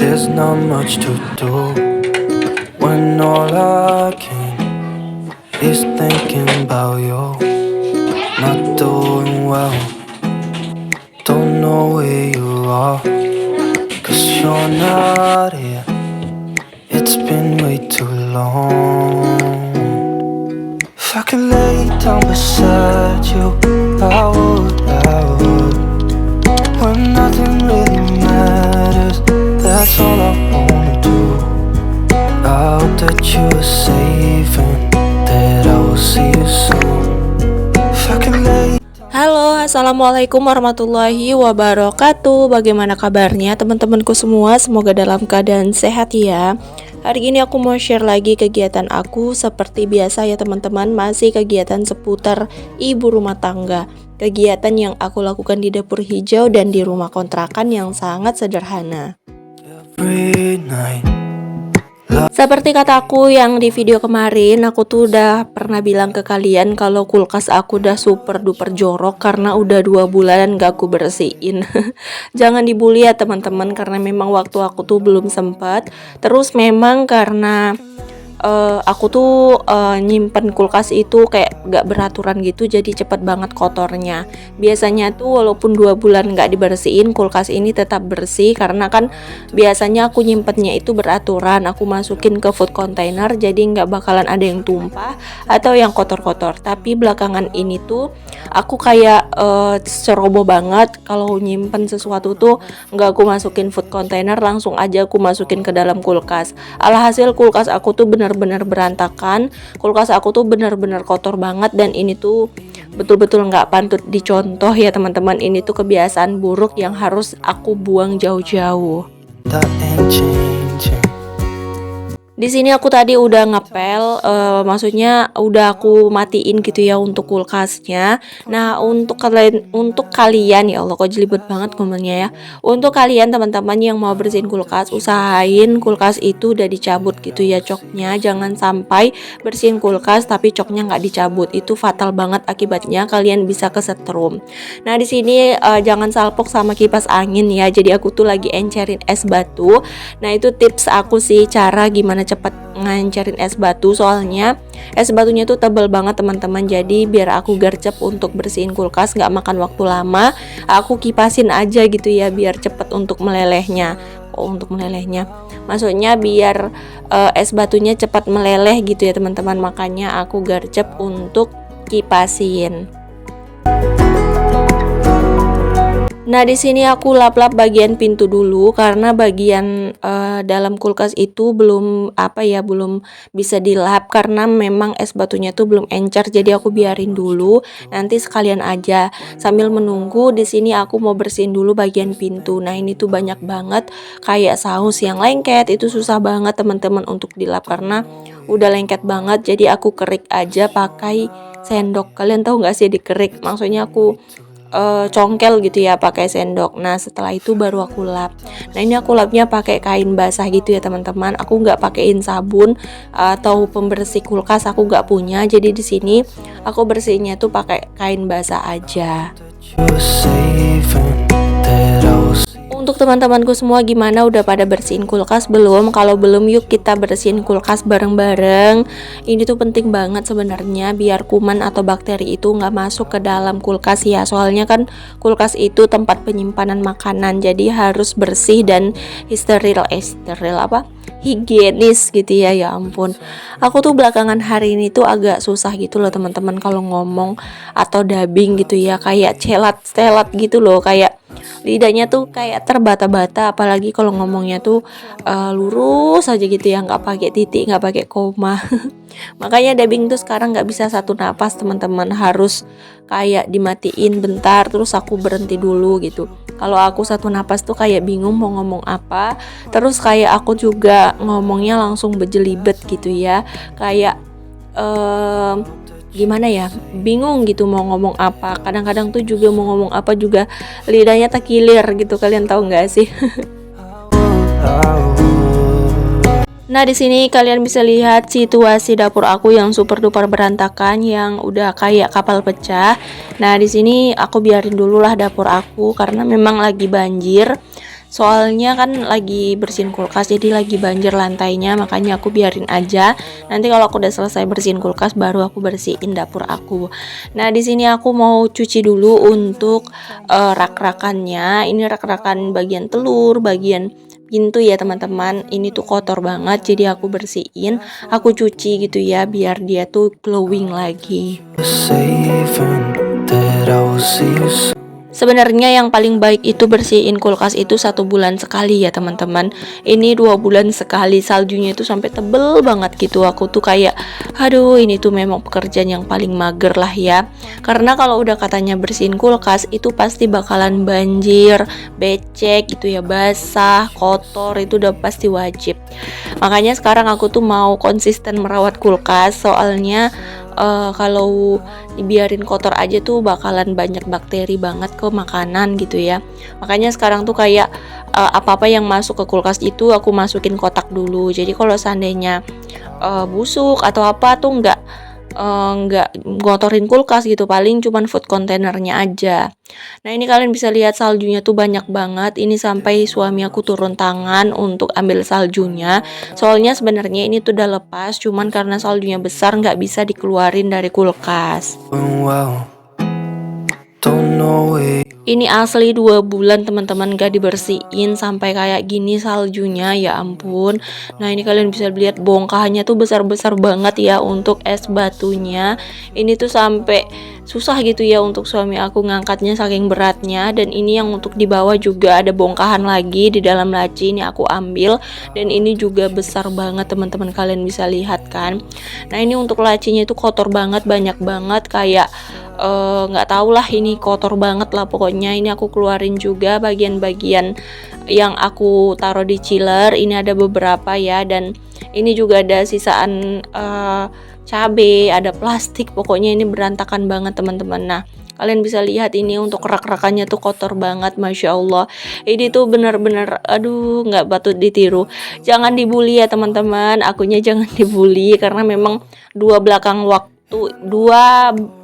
There's not much to do when all I can is thinking about you. Not doing well, don't know where you are, 'cause you're not here. It's been way too long. If I could lay down beside you, I would, when nothing really matters, that's all I wanna do. I hope that you are safe and that I will see you soon. If I could lay. Halo, assalamualaikum warahmatullahi wabarakatuh. Bagaimana kabarnya teman-temanku semua? Semoga dalam keadaan sehat ya. Hari ini aku mau share lagi kegiatan aku. Seperti biasa ya teman-teman, masih kegiatan seputar ibu rumah tangga. Kegiatan yang aku lakukan di dapur hijau dan di rumah kontrakan yang sangat sederhana. Every night. Seperti kataku yang di video kemarin, aku tuh udah pernah bilang ke kalian kalau kulkas aku udah super duper jorok karena udah 2 bulan gak aku bersihin. Jangan dibully ya teman-teman, karena memang waktu aku tuh belum sempat. Terus memang karena aku tuh nyimpen kulkas itu kayak gak beraturan gitu, jadi cepet banget kotornya. Biasanya tuh walaupun 2 bulan gak dibersihin, kulkas ini tetap bersih karena kan biasanya aku nyimpennya itu beraturan. Aku masukin ke food container, jadi gak bakalan ada yang tumpah atau yang kotor-kotor. Tapi belakangan ini tuh aku kayak ceroboh banget kalau nyimpen sesuatu tuh gak aku masukin food container, langsung aja aku masukin ke dalam kulkas. Alhasil kulkas aku tuh benar-benar berantakan. Kulkas aku tuh benar-benar kotor banget, dan ini tuh betul-betul nggak pantut dicontoh ya teman-teman. Ini tuh kebiasaan buruk yang harus aku buang jauh-jauh. That ain't changing. Di sini aku tadi udah ngepel, maksudnya udah aku matiin gitu ya untuk kulkasnya. Nah, untuk kalian ya Allah, kok jelibet banget ngomongnya ya. Untuk kalian teman-teman yang mau bersihin kulkas, usahain kulkas itu udah dicabut gitu ya coknya. Jangan sampai bersihin kulkas tapi coknya nggak dicabut, itu fatal banget akibatnya, kalian bisa kesetrum. Nah, di sini jangan salpok sama kipas angin ya. Jadi aku tuh lagi encerin es batu. Nah, itu tips aku sih, cara gimana cepat ngancarin es batu, soalnya es batunya tuh tebal banget teman-teman. Jadi biar aku gercep untuk bersihin kulkas, nggak makan waktu lama, aku kipasin aja gitu ya biar cepet untuk melelehnya. Maksudnya biar es batunya cepat meleleh gitu ya teman-teman, makanya aku gercep untuk kipasin. Nah, di sini aku lap-lap bagian pintu dulu karena bagian dalam kulkas itu belum bisa dilap karena memang es batunya tuh belum encer. Jadi aku biarin dulu, nanti sekalian aja. Sambil menunggu di sini aku mau bersihin dulu bagian pintu. Nah, ini tuh banyak banget kayak saus yang lengket, itu susah banget teman-teman untuk dilap karena udah lengket banget. Jadi aku kerik aja pakai sendok. Kalian tahu nggak sih dikerik? Maksudnya aku congkel gitu ya pakai sendok. Nah, setelah itu baru aku lap. Nah, ini aku lapnya pakai kain basah gitu ya teman-teman. Aku nggak pakein sabun atau pembersih kulkas, aku nggak punya. Jadi di sini aku bersihnya tuh pakai kain basah aja. You were safe and that I was. Untuk teman-temanku semua, gimana, udah pada bersihin kulkas belum? Kalau belum, yuk kita bersihin kulkas bareng-bareng. Ini tuh penting banget sebenarnya biar kuman atau bakteri itu nggak masuk ke dalam kulkas ya. Soalnya kan kulkas itu tempat penyimpanan makanan, jadi harus bersih dan higienis gitu ya. Ya ampun, aku tuh belakangan hari ini tuh agak susah gitu loh teman-teman kalau ngomong atau dubbing gitu ya, kayak celat gitu loh, kayak lidahnya tuh kayak terbata-bata, apalagi kalau ngomongnya tuh lurus aja gitu ya, nggak pakai titik, nggak pakai koma. Makanya dubbing tuh sekarang nggak bisa satu napas teman-teman, harus kayak dimatiin bentar terus aku berhenti dulu gitu. Kalau aku satu napas tuh kayak bingung mau ngomong apa, terus kayak aku juga ngomongnya langsung berjelibet gitu ya, kayak gimana ya, bingung gitu mau ngomong apa. Kadang-kadang tuh juga mau ngomong apa juga lidahnya terkilir gitu, kalian tahu nggak sih? Nah, di sini kalian bisa lihat situasi dapur aku yang super duper berantakan, yang udah kayak kapal pecah. Nah, di sini aku biarin dulu lah dapur aku karena memang lagi banjir. Soalnya kan lagi bersihin kulkas, jadi lagi banjir lantainya, makanya aku biarin aja. Nanti kalau aku udah selesai bersihin kulkas, baru aku bersihin dapur aku. Nah, di sini aku mau cuci dulu untuk rak-rakannya. Ini rak-rakan bagian telur, bagian pintu ya teman-teman. Ini tuh kotor banget, jadi aku bersihin, aku cuci gitu ya, biar dia tuh glowing lagi. Saving that I will see you soon. Sebenarnya yang paling baik itu bersihin kulkas itu 1 bulan sekali ya teman-teman. Ini 2 bulan sekali, saljunya itu sampai tebel banget gitu. Aku tuh kayak, aduh ini tuh memang pekerjaan yang paling mager lah ya. Karena kalau udah katanya bersihin kulkas itu pasti bakalan banjir, becek gitu ya, basah, kotor, itu udah pasti wajib. Makanya sekarang aku tuh mau konsisten merawat kulkas, soalnya kalau dibiarin kotor aja tuh bakalan banyak bakteri banget ke makanan gitu ya. Makanya sekarang tuh kayak apa-apa yang masuk ke kulkas itu aku masukin kotak dulu. Jadi kalau seandainya busuk atau apa tuh nggak ngotorin kulkas gitu, paling cuman food containernya aja. Nah, ini kalian bisa lihat saljunya tuh banyak banget. Ini sampai suami aku turun tangan untuk ambil saljunya. Soalnya sebenarnya ini tuh udah lepas, cuman karena saljunya besar nggak bisa dikeluarin dari kulkas. Well, don't know it. Ini asli 2 bulan teman-teman gak dibersihin sampai kayak gini saljunya, ya ampun. Nah, ini kalian bisa lihat bongkahannya tuh besar-besar banget ya untuk es batunya. Ini tuh sampai susah gitu ya untuk suami aku ngangkatnya saking beratnya. Dan ini yang untuk di bawah juga ada bongkahan lagi di dalam laci, ini aku ambil. Dan ini juga besar banget teman-teman, kalian bisa lihat kan. Nah, ini untuk lacinya itu kotor banget, banyak banget, kayak nggak tahu lah, ini kotor banget lah pokoknya. Ini aku keluarin juga bagian-bagian yang aku taruh di chiller. Ini ada beberapa ya, dan ini juga ada sisaan cabe, ada plastik, pokoknya ini berantakan banget teman-teman. Nah, kalian bisa lihat ini untuk rak-rakannya tuh kotor banget, Masya Allah. Ini tuh bener-bener, aduh, nggak patut ditiru. Jangan dibully ya teman-teman, akunya jangan dibully, karena memang 2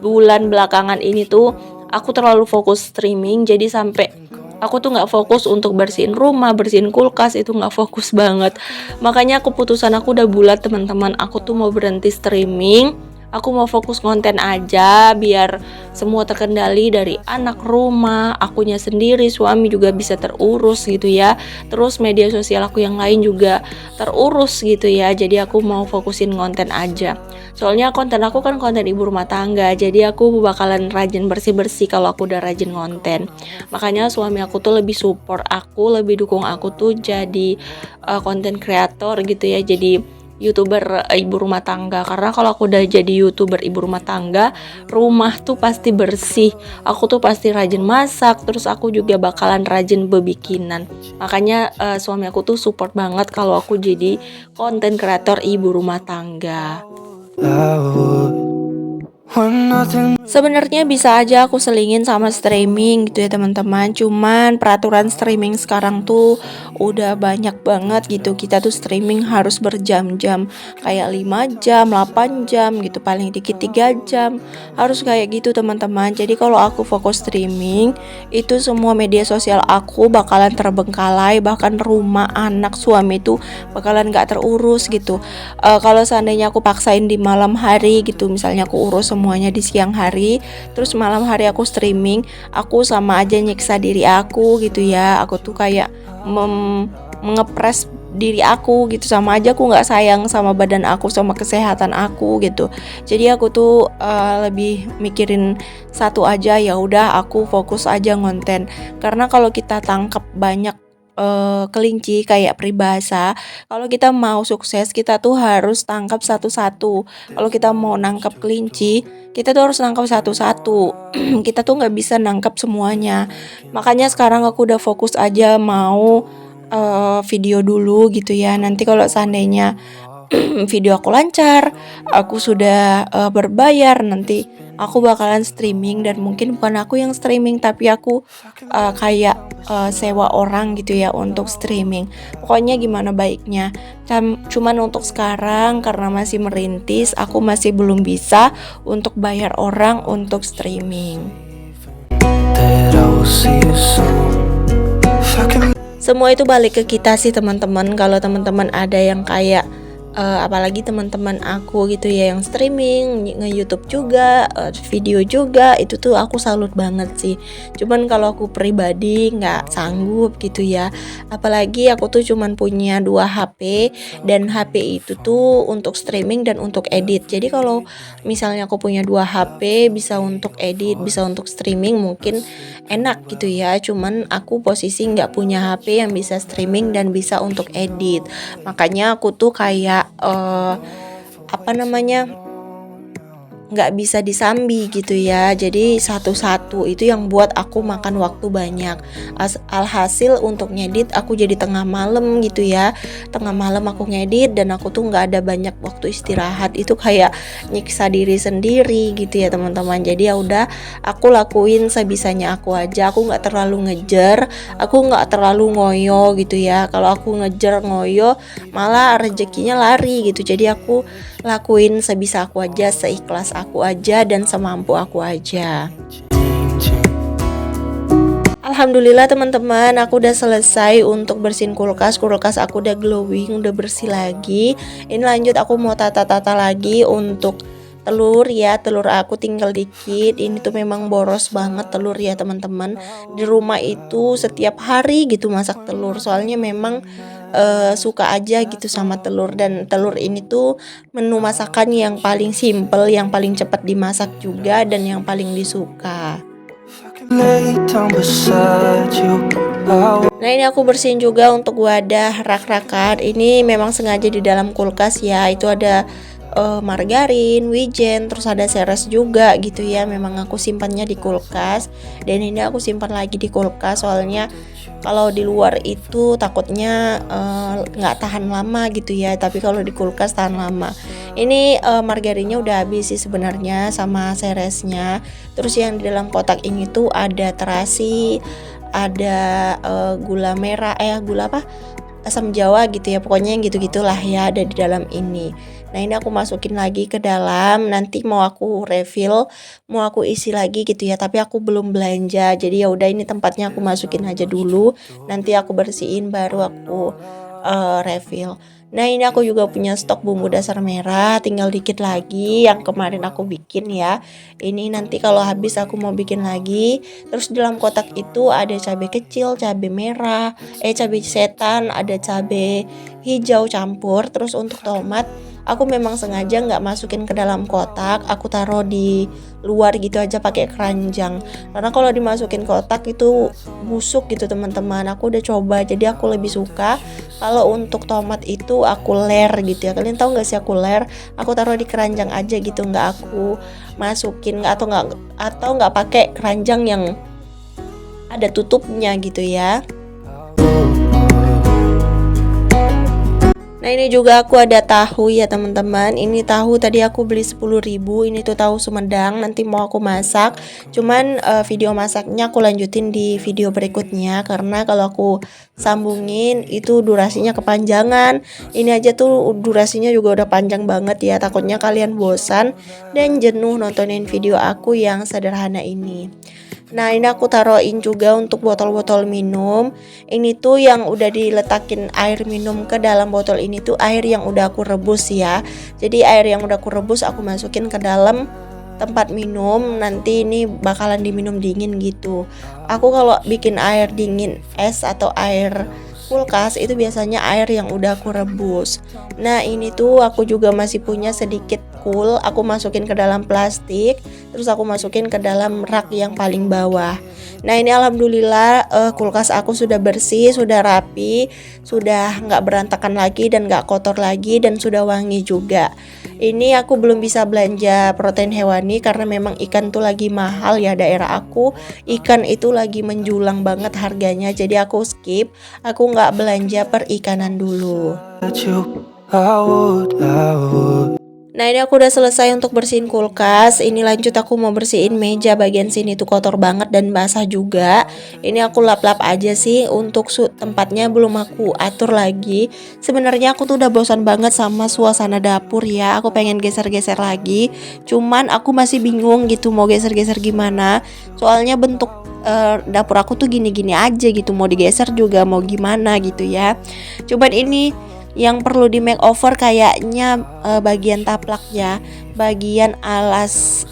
bulan belakangan ini tuh aku terlalu fokus streaming, jadi sampai aku tuh nggak fokus untuk bersihin rumah, bersihin kulkas, itu nggak fokus banget. Makanya keputusan aku udah bulat teman-teman, aku tuh mau berhenti streaming. Aku mau fokus konten aja biar semua terkendali, dari anak, rumah, akunya sendiri, suami juga bisa terurus gitu ya. Terus media sosial aku yang lain juga terurus gitu ya. Jadi aku mau fokusin konten aja. Soalnya konten aku kan konten ibu rumah tangga. Jadi aku bakalan rajin bersih-bersih kalau aku udah rajin konten. Makanya suami aku tuh lebih support aku, lebih dukung aku tuh jadi konten kreator gitu ya. Jadi YouTuber ibu rumah tangga. Karena kalau aku udah jadi YouTuber ibu rumah tangga, rumah tuh pasti bersih, aku tuh pasti rajin masak, terus aku juga bakalan rajin bebikinan. Makanya suami aku tuh support banget kalau aku jadi konten kreator ibu rumah tangga. I would when nothing. Sebenarnya bisa aja aku selingin sama streaming gitu ya teman-teman. Cuman peraturan streaming sekarang tuh udah banyak banget gitu. Kita tuh streaming harus berjam-jam, kayak 5 jam, 8 jam gitu, paling dikit 3 jam. Harus kayak gitu teman-teman. Jadi kalau aku fokus streaming, itu semua media sosial aku bakalan terbengkalai, bahkan rumah, anak, suami tuh bakalan gak terurus gitu. Kalau seandainya aku paksain di malam hari gitu, misalnya aku urus semuanya di siang hari, terus malam hari aku streaming, aku sama aja nyiksa diri aku gitu ya. Aku tuh kayak mengepres diri aku gitu, sama aja aku nggak sayang sama badan aku, sama kesehatan aku gitu. Jadi aku tuh lebih mikirin satu aja, ya udah aku fokus aja ngonten. Karena kalau kita tangkap banyak kelinci kayak peribahasa, kalau kita mau sukses kita tuh harus tangkap satu-satu. Kalau kita mau nangkap kelinci, kita tuh harus nangkap satu-satu. Kita tuh nggak bisa nangkap semuanya. Makanya sekarang aku udah fokus aja mau video dulu gitu ya. Nanti kalau seandainya video aku lancar, aku sudah berbayar, nanti aku bakalan streaming. Dan mungkin bukan aku yang streaming, tapi aku kayak sewa orang gitu ya untuk streaming. Pokoknya gimana baiknya. Cuman untuk sekarang karena masih merintis, aku masih belum bisa untuk bayar orang untuk streaming. That I will see you soon. If I can. Semua itu balik ke kita sih teman-teman. Kalau teman-teman ada yang kayak apalagi teman-teman aku gitu ya yang streaming, nge-YouTube juga, video juga, itu tuh aku salut banget sih. Cuman kalau aku pribadi nggak sanggup gitu ya. Apalagi aku tuh cuman punya 2 HP dan HP itu tuh untuk streaming dan untuk edit. Jadi kalau misalnya aku punya 2 HP bisa untuk edit, bisa untuk streaming mungkin enak gitu ya. Cuman aku posisi nggak punya HP yang bisa streaming dan bisa untuk edit. Makanya aku tuh kayak apa namanya, nggak bisa disambi gitu ya. Jadi satu-satu itu yang buat aku makan waktu banyak. Alhasil untuk ngedit aku jadi tengah malam gitu ya. Tengah malam aku ngedit dan aku tuh nggak ada banyak waktu istirahat. Itu kayak nyiksa diri sendiri gitu ya teman-teman. Jadi ya udah aku lakuin sebisanya aku aja. Aku nggak terlalu ngejar, aku nggak terlalu ngoyo gitu ya. Kalau aku ngejar ngoyo malah rezekinya lari gitu. Jadi aku lakuin sebisa aku aja, seikhlas aku aja, dan semampu aku aja. Alhamdulillah teman-teman, aku udah selesai untuk bersihin kulkas. Kulkas aku udah glowing, udah bersih lagi. Ini lanjut aku mau tata-tata lagi untuk telur ya. Telur aku tinggal dikit. Ini tuh memang boros banget telur ya teman-teman. Di rumah itu setiap hari gitu masak telur. Soalnya memang suka aja gitu sama telur, dan telur ini tuh menu masakan yang paling simple, yang paling cepat dimasak juga, dan yang paling disuka. Nah ini aku bersihin juga untuk wadah rak-rakan. Ini memang sengaja di dalam kulkas ya. Itu ada margarin, wijen, terus ada seres juga gitu ya. Memang aku simpannya di kulkas, dan ini aku simpan lagi di kulkas soalnya kalau di luar itu takutnya nggak tahan lama gitu ya, tapi kalau di kulkas tahan lama. Ini margarinnya udah habis sih sebenarnya sama seresnya. Terus yang di dalam kotak ini tuh ada terasi, ada gula merah, gula apa? Asam jawa gitu ya, pokoknya yang gitu-gitulah ya ada di dalam ini. Nah ini aku masukin lagi ke dalam, nanti mau aku refill, mau aku isi lagi gitu ya, tapi aku belum belanja, jadi ya udah ini tempatnya aku masukin aja dulu, nanti aku bersihin baru aku refill. Nah ini aku juga punya stok bumbu dasar merah, tinggal dikit lagi yang kemarin aku bikin ya. Ini nanti kalau habis aku mau bikin lagi. Terus di dalam kotak itu ada cabai kecil, cabai merah, cabai setan, ada cabai hijau campur. Terus untuk tomat aku memang sengaja nggak masukin ke dalam kotak, aku taruh di luar gitu aja pakai keranjang, karena kalau dimasukin kotak itu busuk gitu teman-teman. Aku udah coba, jadi aku lebih suka kalau untuk tomat itu aku ler gitu ya. Kalian tahu nggak sih aku ler? Aku taruh di keranjang aja gitu, nggak aku masukin atau nggak pakai keranjang yang ada tutupnya gitu ya. Nah ini juga aku ada tahu ya teman-teman. Ini tahu tadi aku beli 10.000. Ini tuh tahu Sumedang, nanti mau aku masak. Cuman video masaknya aku lanjutin di video berikutnya, karena kalau aku sambungin itu durasinya kepanjangan. Ini aja tuh durasinya juga udah panjang banget ya. Takutnya kalian bosan dan jenuh nontonin video aku yang sederhana ini. Nah ini aku taruhin juga untuk botol-botol minum. Ini tuh yang udah diletakin air minum ke dalam botol ini tuh air yang udah aku rebus ya. Jadi air yang udah aku rebus aku masukin ke dalam tempat minum. Nanti ini bakalan diminum dingin gitu. Aku kalau bikin air dingin es atau air kulkas itu biasanya air yang udah aku rebus. Nah ini tuh aku juga masih punya sedikit cool, aku masukin ke dalam plastik, terus aku masukin ke dalam rak yang paling bawah. Nah ini alhamdulillah kulkas aku sudah bersih, sudah rapi, sudah nggak berantakan lagi dan nggak kotor lagi, dan sudah wangi juga. Ini aku belum bisa belanja protein hewani karena memang ikan tuh lagi mahal ya daerah aku. Ikan itu lagi menjulang banget harganya, jadi aku skip, aku nggak belanja perikanan dulu. Nah ini aku udah selesai untuk bersihin kulkas. Ini lanjut aku mau bersihin meja bagian sini tuh kotor banget dan basah juga. Ini aku lap-lap aja sih. Untuk tempatnya belum aku atur lagi. Sebenarnya aku tuh udah bosan banget sama suasana dapur ya. Aku pengen geser-geser lagi. Cuman aku masih bingung gitu mau geser-geser gimana. Soalnya bentuk dapur aku tuh gini-gini aja gitu. Mau digeser juga mau gimana gitu ya. Cuman ini yang perlu di makeover kayaknya bagian taplaknya, bagian alas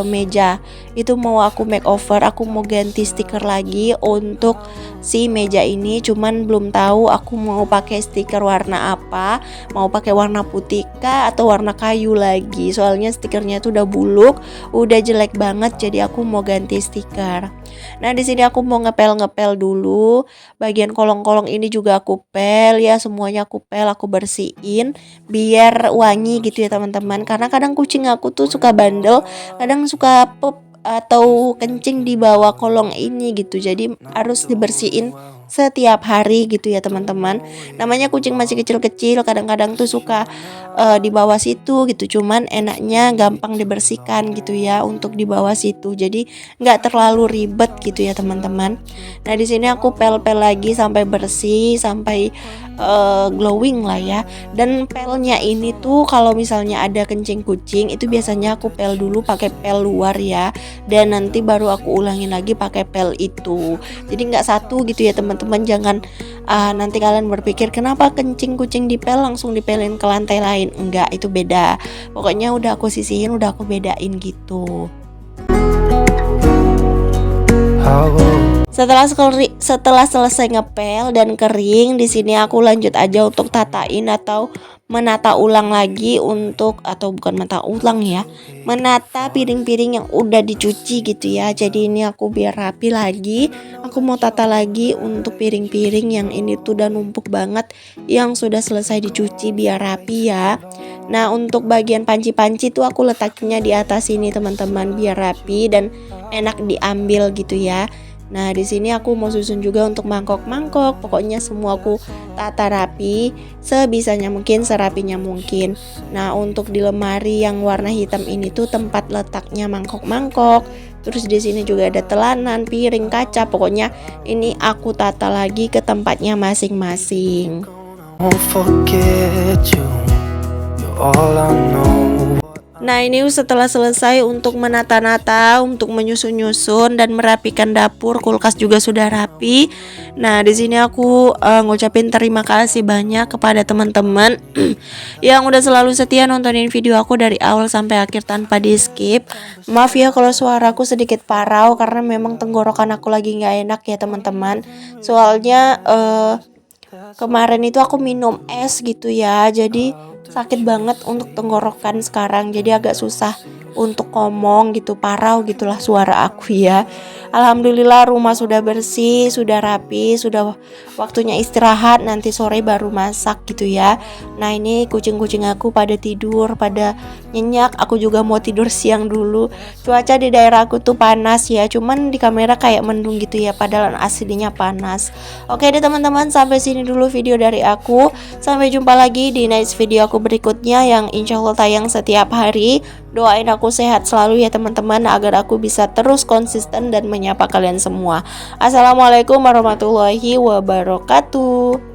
meja itu mau aku makeover. Aku mau ganti stiker lagi untuk si meja ini, cuman belum tahu aku mau pakai stiker warna apa, mau pakai warna putih kah atau warna kayu lagi. Soalnya stikernya tuh udah buluk, udah jelek banget, jadi aku mau ganti stiker. Nah, di sini aku mau ngepel-ngepel dulu. Bagian kolong-kolong ini juga aku pel ya, semuanya aku pel, aku bersihin biar wangi gitu ya teman-teman. Karena kadang kucing aku tuh suka bandel, kadang suka pup atau kencing di bawah kolong ini gitu. Jadi harus dibersihin setiap hari gitu ya teman-teman. Namanya kucing masih kecil-kecil, kadang-kadang tuh suka di bawah situ gitu. Cuman enaknya gampang dibersihkan gitu ya untuk di bawah situ. Jadi nggak terlalu ribet gitu ya teman-teman. Nah di sini aku pel-pel lagi sampai bersih, sampai glowing lah ya. Dan pelnya ini tuh kalau misalnya ada kencing kucing itu biasanya aku pel dulu pakai pel luar ya, dan nanti baru aku ulangin lagi pakai pel itu. Jadi nggak satu gitu ya teman-teman. Jangan nanti kalian berpikir kenapa kencing kucing dipel langsung dipelin ke lantai lain. Enggak, itu beda. Pokoknya udah aku sisihin, udah aku bedain gitu. Setelah selesai ngepel dan kering, di sini aku lanjut aja untuk tatain atau menata ulang lagi atau bukan menata ulang ya, menata piring-piring yang udah dicuci gitu ya. Jadi ini aku biar rapi lagi, aku mau tata lagi untuk piring-piring yang ini tuh udah numpuk banget, yang sudah selesai dicuci biar rapi ya. Nah untuk bagian panci-panci tuh aku letaknya di atas ini teman-teman biar rapi dan enak diambil gitu ya. Nah, di sini aku mau susun juga untuk mangkok-mangkok. Pokoknya semua aku tata rapi sebisanya mungkin, serapinya mungkin. Nah, untuk di lemari yang warna hitam ini tuh tempat letaknya mangkok-mangkok. Terus di sini juga ada telanan, piring, kaca. Pokoknya ini aku tata lagi ke tempatnya masing-masing. Won't forget you, you're all I know. Nah ini setelah selesai untuk menata-nata, untuk menyusun-nyusun dan merapikan dapur, kulkas juga sudah rapi. Nah di sini aku ngucapin terima kasih banyak kepada teman-teman yang udah selalu setia nontonin video aku dari awal sampai akhir tanpa di skip. Maaf ya kalau suaraku sedikit parau karena memang tenggorokan aku lagi nggak enak ya teman-teman. Soalnya kemarin itu aku minum es gitu ya, jadi sakit banget untuk tenggorokan sekarang, jadi agak susah untuk ngomong gitu, parau gitulah suara aku ya. Alhamdulillah rumah sudah bersih, sudah rapi, sudah waktunya istirahat, nanti sore baru masak gitu ya. Nah ini kucing-kucing aku pada tidur, pada nyenyak, aku juga mau tidur siang dulu. Cuaca di daerah aku tuh panas ya, cuman di kamera kayak mendung gitu ya, padahal aslinya panas. Oke deh teman-teman, sampai sini dulu video dari aku. Sampai jumpa lagi di next video aku berikutnya yang insya Allah tayang setiap hari. Doain aku sehat selalu ya teman-teman, agar aku bisa terus konsisten dan menyapa kalian semua. Assalamualaikum warahmatullahi wabarakatuh.